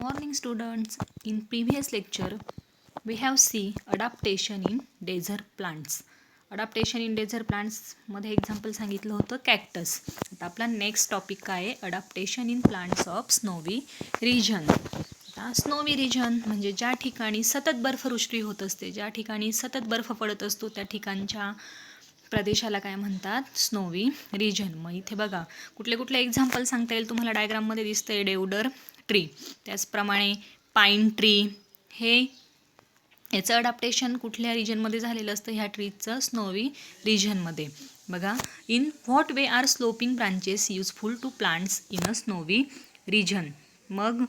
Morning students, in previous lecture we have seen adaptation in desert plants. Adaptation in desert plants मध्ये example सांगितलं होतं cactus. आता आपला next topic काय आहे? Adaptation in plants of snowy region. आता snowy region म्हणजे ज्या ठिकाणी सतत बर्फवृष्टी होत असते, ज्या ठिकाणी सतत बर्फ पडत असतो त्या ठिकाणच्या प्रदेशाला काय म्हणतात? Snowy region. मग इथे बघा कुठले कुठले एक्झाम्पल सांगता येईल तुम्हाला. डायग्राममध्ये दिसतंय डेवडर ट्री, त्याचप्रमाणे पाईन ट्री. हे याचं अडॅप्टेशन कुठल्या रिजनमध्ये झालेलं असतं? ह्या ट्रीचं स्नोवी रिजनमध्ये. बघा, in what way are sloping branches useful to plants in a snowy region. मग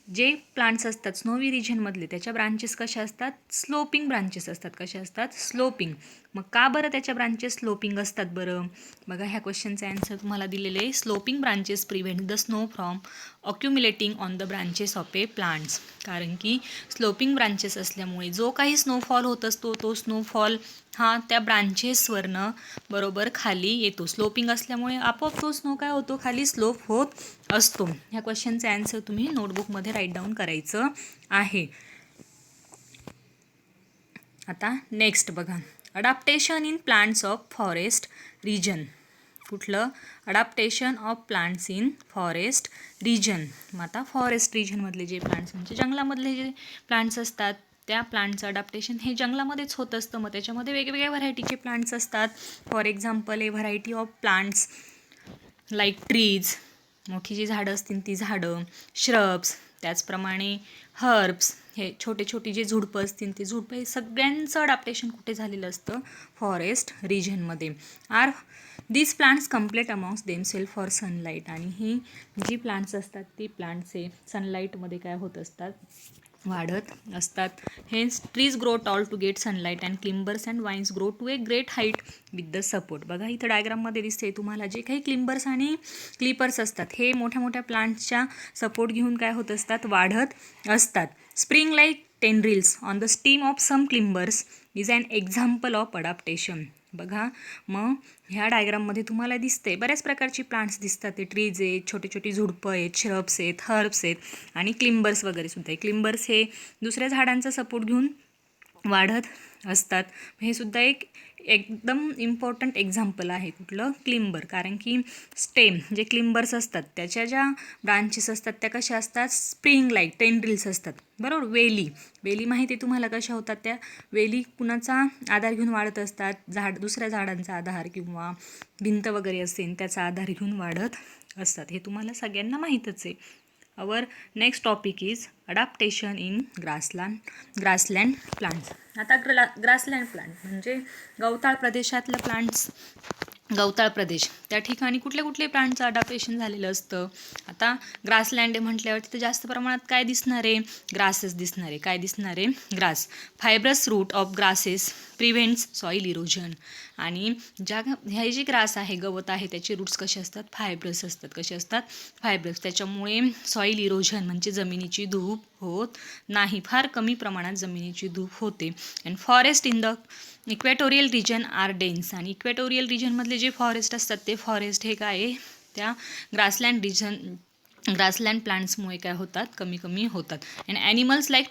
जे प्लांट्स असतात स्नोवी रिजनमधले त्याच्या ब्रांचेस कशा असतात? स्लोपिंग ब्रांचेस असतात. कशा असतात? स्लोपिंग. मग का बरं त्याच्या ब्रांचेस स्लोपिंग असतात बरं? बघा, ह्या क्वेश्चनचं आन्सर तुम्हाला दिलेले आहे. Sloping branches prevent the snow from accumulating on the branches of a plants. कारण की स्लोपिंग ब्रांचेस असल्यामुळे जो काही स्नोफॉल होत असतो तो स्नोफॉल हा त्या ब्रांचेसवरनं बरोबर खाली येतो. स्लोपिंग असल्यामुळे आपोआप तो स्नो काय होतो? खाली स्लोप होत असतो. ह्या क्वेश्चनचे आन्सर तुम्ही नोटबुकमध्ये राईट डाऊन करायचं आहे. आता नेक्स्ट बघा, adaptation in plants of forest region. कुठलं? Adaptation of plants in forest region. मग आता फॉरेस्ट रिजनमधले जे प्लांट्स म्हणजे जंगलामधले जे प्लांट्स असतात त्या प्लांटचं अडॅप्टेशन हे जंगलामध्येच होत असतं. मग त्याच्यामध्ये वेगवेगळ्या व्हरायटीचे प्लांट्स असतात. For example A variety of plants like trees, मोठी जी झाडं असतील ती झाडं, श्रब्स, त्याचप्रमाणे हर्ब्स, हे छोटे छोटे जे झुडपं असतील ते झुडपं, हे सगळ्यांचं अडॅप्टेशन कुठे झालेलं असतं? फॉरेस्ट रिजनमध्ये. Are these plants compete amongst themselves for sunlight. आणि ही जी प्लांट्स असतात ती प्लांट्स हे सनलाईटमध्ये काय होत असतात? वाढत असतात. Hence trees grow tall to get sunlight and climbers and vines grow to a great height with the support. बघा इथं डायग्राममध्ये दिसते तुम्हाला जे काही क्लिंबर्स आणि क्लिपर्स असतात हे मोठ्या मोठ्या प्लांट्सच्या सपोर्ट घेऊन काय होत असतात? वाढत असतात. Spring like tendrils on the stem of some climbers is an example of adaptation. बघा, मग ह्या डायग्राममध्ये तुम्हाला दिसते बऱ्याच प्रकारची प्लांट्स दिसतात. ते ट्रीज आहेत, छोटी छोटी झुडपं आहेत, श्रब्स आहेत, हर्ब्स आहेत आणि क्लिंबर्स वगैरे सुद्धा आहे. क्लिंबर्स हे दुसऱ्या झाडांचा सपोर्ट घेऊन वाढत असतात. हे सुद्धा एक एकदम इम्पॉर्टंट एक्झाम्पल आहे. कुठलं? क्लिंबर. कारण की स्टेम जे क्लिंबर्स असतात त्याच्या ज्या ब्रांचेस असतात त्या कशा असतात? स्प्रिंग लाईक टेंड्रिल्स असतात. बरोबर. वेली माहिती आहे तुम्हाला कशा होतात? त्या वेली कुणाचा आधार घेऊन वाढत असतात? दुसऱ्या झाडांचा आधार किंवा भिंत वगैरे असेल त्याचा आधार घेऊन वाढत असतात. हे तुम्हाला सगळ्यांना माहीतच आहे. Our next topic is adaptation in grassland plants. आता ग्रासलँड प्लांट म्हणजे गवताळ प्रदेशातलं प्लांट्स. गवताळ प्रदेश त्या ठिकाणी कुठले कुठले प्लांटचं अडॅप्टेशन झालेलं असतं? आता ग्रासलँड म्हटल्यावर तिथे जास्त प्रमाणात काय दिसणार आहे? ग्रासेस दिसणार आहे. काय दिसणार आहे? Grass. Fibrous root of grasses prevents soil erosion. आणि हे जे ग्रास आहे, गवत आहे, त्याचे रूट्स कसे असतात? फायब्रस असतात. कसे असतात? फायब्रस. त्याच्यामुळे सॉईल इरोजन म्हणजे जमिनीची धूप होत नाही. फार कमी प्रमाणात जमिनीची धूप होते. And forest in the equatorial region are dense. आणि इक्वेटोरियल रिजनमधले जे फॉरेस्ट असतात ते फॉरेस्ट हे काय आहे? त्या ग्रासलँड प्लांट्समुळे काय होतात? कमी होतात. And animals like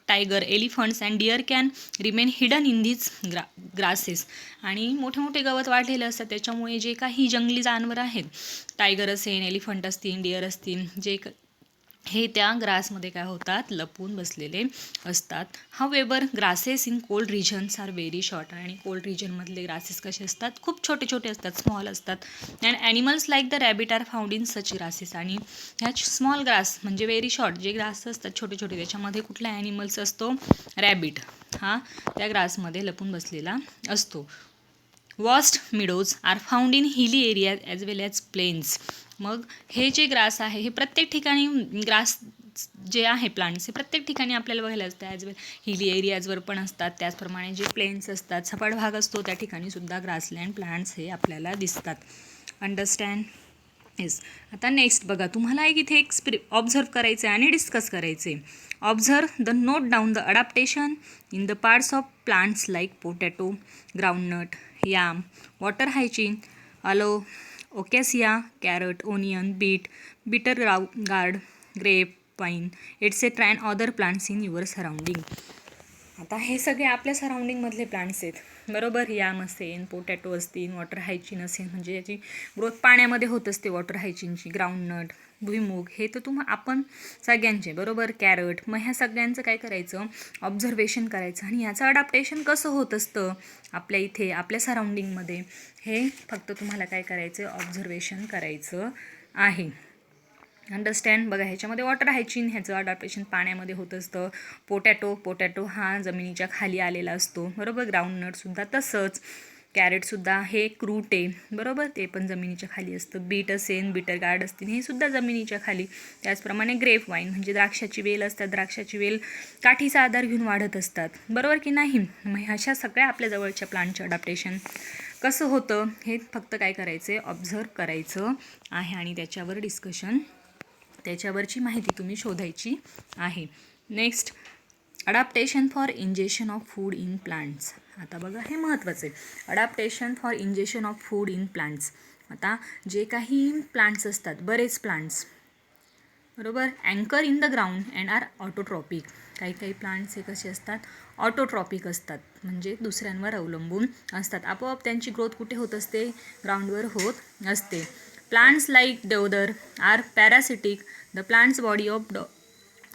tiger, elephants and deer can remain hidden in these grasses. आणि मोठे मोठे गवत वाढलेले असतात त्याच्यामुळे जे काही जंगली जानवर आहेत, टायगर असेल, एलिफंट असतील, डिअर असतील, जे हे त्या ग्रासमध्ये काय होतात? लपून बसलेले असतात. However grasses in cold regions are very short. आणि कोल्ड रिजनमधले ग्रासेस कसे असतात? खूप छोटे छोटे असतात, स्मॉल असतात. And animals like the rabbit are found in such grasses. आणि ह्या स्मॉल ग्रास म्हणजे व्हेरी शॉर्ट जे ग्रास असतात छोटे छोटे त्याच्यामध्ये कुठला ॲनिमल्स असतो? रॅबिट हा त्या ग्रासमध्ये लपून बसलेला असतो. Vast meadows are found in hilly area as well as plains. मग हे जे ग्रास आहे हे प्रत्येक ठिकाणी ग्रास जे आहे प्लांट्स हे प्रत्येक ठिकाणी आपल्याला बघायला असतं. ॲज वेल हिली एरियाजवर पण असतात. त्याचप्रमाणे जे प्लेन्स असतात, सपाट भाग असतो त्या ठिकाणी सुद्धा ग्रासलँड प्लांट्स हे आपल्याला दिसतात. अंडरस्टँड? येस. आता नेक्स्ट बघा, तुम्हाला इथे एक ऑब्झर्व करायचं आहे आणि डिस्कस करायचं आहे. Observe the note down the adaptation in the parts of plants like potato, groundnut, yam, water hyacinth, colocasia, carrot, onion, beet, bitter gourd, grape, pine etcetera and other plants in your surrounding. आता हे सगळे आपल्या सराउंडिंगमधले plants आहेत, बरोबर. Yam असेल, potato असतील, water hygiene असेल, म्हणजे याची ग्रोथ पाण्यामध्ये होत असते वॉटर हायजीनची, ग्राउंडनट, भुईमूग, हे तर आपण सगळ्यांचे, बरोबर. कॅरट. मग ह्या सगळ्यांचं काय करायचं, ऑब्झर्वेशन करायचं आणि याचं अडॅप्टेशन कसं होत असतं आपल्या इथे आपल्या सराउंडिंगमध्ये, हे फक्त तुम्हाला काय करायचं, ऑब्झर्वेशन करायचं आहे. अंडरस्टँड. बघा, ह्याच्यामध्ये वॉटर हायजीन, ह्याचं अडॅप्टेशन पाण्यामध्ये होत असतं. पोटॅटो हा जमिनीच्या खाली आलेला असतो, बरोबर. ग्राउंडनटसुद्धा तसंच. कॅरेटसुद्धा हे एक रूट आहे, बरोबर, ते पण जमिनीच्या खाली असतं. बीट असेल, बिटर गार्ड असतील, हे सुद्धा जमिनीच्या खाली. त्याचप्रमाणे ग्रेप वाईन म्हणजे द्राक्षाची वेल असतात, द्राक्षाची वेल काठीचा आधार घेऊन वाढत असतात, बरोबर की नाही. मग अशा सगळ्या आपल्या जवळच्या प्लांटचं अडॅप्टेशन कसं होतं हे फक्त काय करायचं आहे, ऑब्झर्व करायचं आहे आणि त्याच्यावरची माहिती तुम्ही शोधायची आहे. Next, adaptation for injection of food in plants. आता बघा, हे महत्त्वाचं आहे. Adaptation for injection of food in plants. आता जे काही प्लांट्स असतात, बरेच प्लांट्स, बरोबर, अँकर in the ground and are autotrophic. काही प्लांट्स हे कसे असतात, ऑटोट्रॉपिक असतात, म्हणजे दुसऱ्यांवर अवलंबून असतात. आपोआप त्यांची ग्रोथ कुठे होत असते, ग्राउंडवर होत असते. प्लांट्स लाईक देवदर are parasitic. The plants body of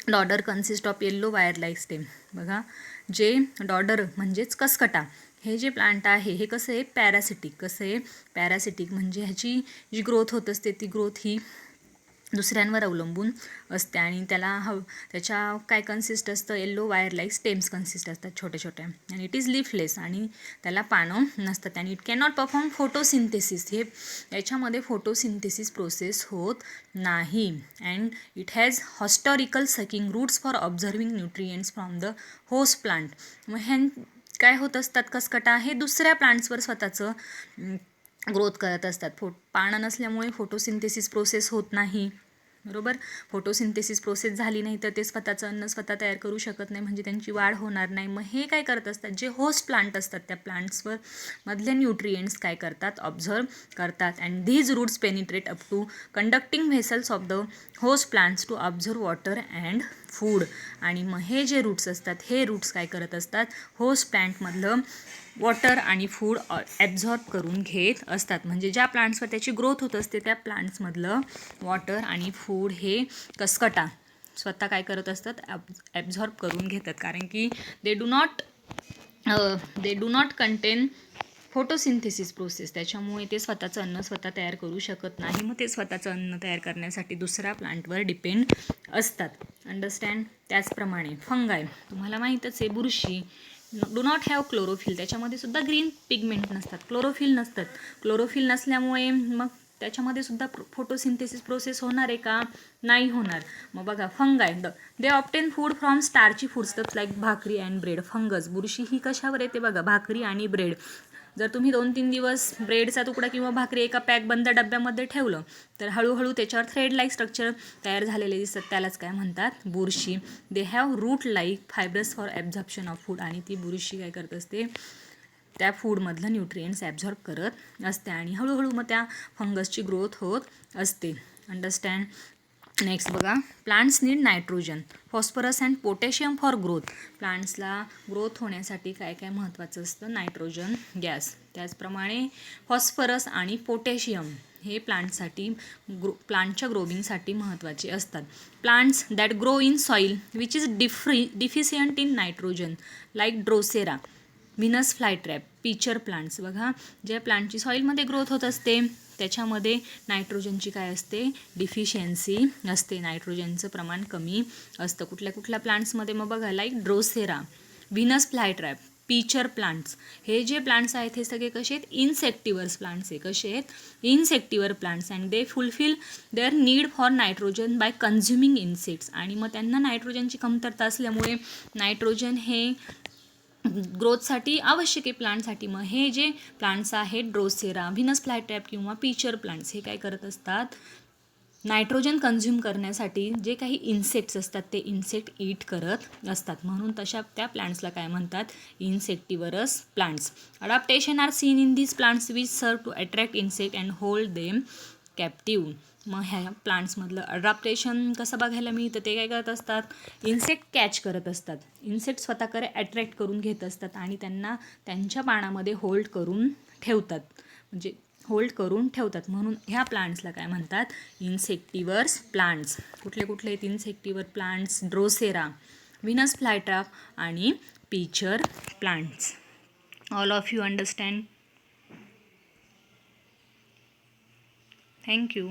dodder consist of yellow wire like stem. बघा, जे डॉडर म्हणजेच कसकटा, हे जे प्लांट आहे हे कसं आहे, पॅरासिटिक. कसं आहे, पॅरासिटिक म्हणजे ह्याची जी ग्रोथ होत असते ती ग्रोथ ही दुसऱ्यांवर अवलंबून असते आणि त्याच्या काय कन्सिस्ट असतं, yellow wire like stems consist असतात, छोट्या छोट्या, आणि इट इज लीफलेस, आणि त्याला पानं नसतात, आणि it can not perform photosynthesis. हे याच्यामध्ये फोटोसिंथेसिस प्रोसेस होत नाही. And it has historical sucking roots for observing nutrients from the host plant. मग काय होत असतात, कसकटा हे दुसऱ्या प्लांट्सवर स्वतःचं ग्रोथ करत असतात. पानं नसल्यामुळे फोटोसिंथेसिस प्रोसेस होत नाही, बरोबर. फोटोसिंथेसिस प्रोसेस झाली नाही तर ते स्वतःचं अन्न स्वतः तयार करू शकत नाही, म्हणजे त्यांची वाढ होणार नाही. मग हे काय करत असतात, जे होस्ट प्लांट असतात त्या प्लांट्सवर मधले न्यूट्रिएंट्स काय करतात, ऑब्झर्व करतात. And these roots penetrate up to conducting vessels of the host plants to observe water and food. आणि मग हे जे रूट्स असतात, हे रूट्स काय करत असतात, होस्ट प्लांटमधलं वॉटर आणि फूड ॲब्झॉर्ब करून घेत असतात. म्हणजे ज्या प्लांट्सवर त्याची ग्रोथ होत असते त्या प्लांट्समधलं वॉटर आणि फूड हे कसकटा स्वतः काय करत असतात, ॲब्झॉर्ब करून घेतात. कारण की they do not content photosynthesis process. त्याच्यामुळे ते स्वतःचं अन्न स्वतः तयार करू शकत नाही. मग ते स्वतःचं अन्न तयार करण्यासाठी दुसऱ्या प्लांटवर डिपेंड असतात. अंडरस्टँड. त्याचप्रमाणे फंगाय, तुम्हाला माहीतच आहे, बुरशी डू नॉट हॅव क्लोरोफिल. त्याच्यामध्ये सुद्धा ग्रीन पिगमेंट नसतात, क्लोरोफिल नसतात. क्लोरोफिल नसल्यामुळे मग त्याच्यामध्ये सुद्धा फोटोसिंथेसिस प्रोसेस होणार आहे का, नाही होणार. मग बघा, fungi they obtain food from starchy foodstuffs like bhakri and bread. Fungus, बुरशी ही कशावर येते बघा, भाकरी आणि ब्रेड. जर तुम्ही 2-3 दिवस ब्रेडचा तुकडा किंवा भाकरी एका पॅक बंद डब्यामध्ये ठेवलं तर हळूहळू त्याच्यावर थ्रेड लाईक स्ट्रक्चर तयार झालेले दिसतात, त्यालाच काय म्हणतात, बुरशी. They have root like fibrous for absorption of food. आणि ती बुरशी काय करत असते, त्या फूडमधलं न्यूट्रिएंट्स ॲब्झॉर्ब करत असते आणि हळूहळू मग त्या फंगसची ग्रोथ होत असते. अंडरस्टँड. नेक्स्ट बघा, plants need nitrogen, phosphorus and potassium for growth. प्लांट्सला ग्रोथ होण्यासाठी काय काय महत्त्वाचं असतं, नायट्रोजन गॅस, त्याचप्रमाणे फॉस्फरस आणि पोटॅशियम हे प्लांटच्या ग्रोविंगसाठी महत्त्वाचे असतात. Plants that grow in soil which is deficient in nitrogen like drosera, Venus flytrap, pitcher plants. बघा, ज्या प्लांटची सॉईलमध्ये ग्रोथ होत असते त्याच्यामध्ये नायट्रोजनची काय असते, डिफिशियन्सी असते, नायट्रोजनचं प्रमाण कमी असतं. कुठल्या प्लांट्समध्ये, मग बघा, like drosera, Venus flytrap, pitcher plants. हे जे प्लांट्स आहेत हे सगळे कसे आहेत, इन्सेक्टिव्हर्स प्लांट्स आहे. कसे आहेत, insectivorous plants. And they fulfil their need for nitrogen by consuming insects. आणि मग त्यांना नायट्रोजनची कमतरता असल्यामुळे नायट्रोजन हे ग्रोथसाठी आवश्यक आहे प्लांटसाठी. मग हे जे प्लांट्स आहेत, ड्रोसेरा, व्हिनस फ्लायट्रॅप किंवा पिचर प्लांट्स, हे काय करत असतात, नायट्रोजन कन्झ्युम करण्यासाठी जे काही इन्सेक्ट्स असतात ते इन्सेक्ट ईट करत असतात. म्हणून त्या प्लांट्सला काय म्हणतात, insectivorous plants. Adaptation are seen in these plants which serve to attract insect and hold them captive. मग ह्या प्लांट्समधलं अडॅप्टेशन कसं बघायला मिळतं, ते काय करत असतात, इन्सेक्ट कॅच करत असतात. इन्सेक्ट स्वतःकडे अट्रॅक्ट करून घेत असतात आणि त्यांना त्यांच्या पानामध्ये होल्ड करून ठेवतात, म्हणजे होल्ड करून ठेवतात. म्हणून ह्या प्लांट्सला काय म्हणतात, इन्सेक्टिवर्स प्लांट्स. कुठले कुठले आहेत insectivore plants, drosera, venus flytrap आणि pitcher plants. All of you understand. Thank you.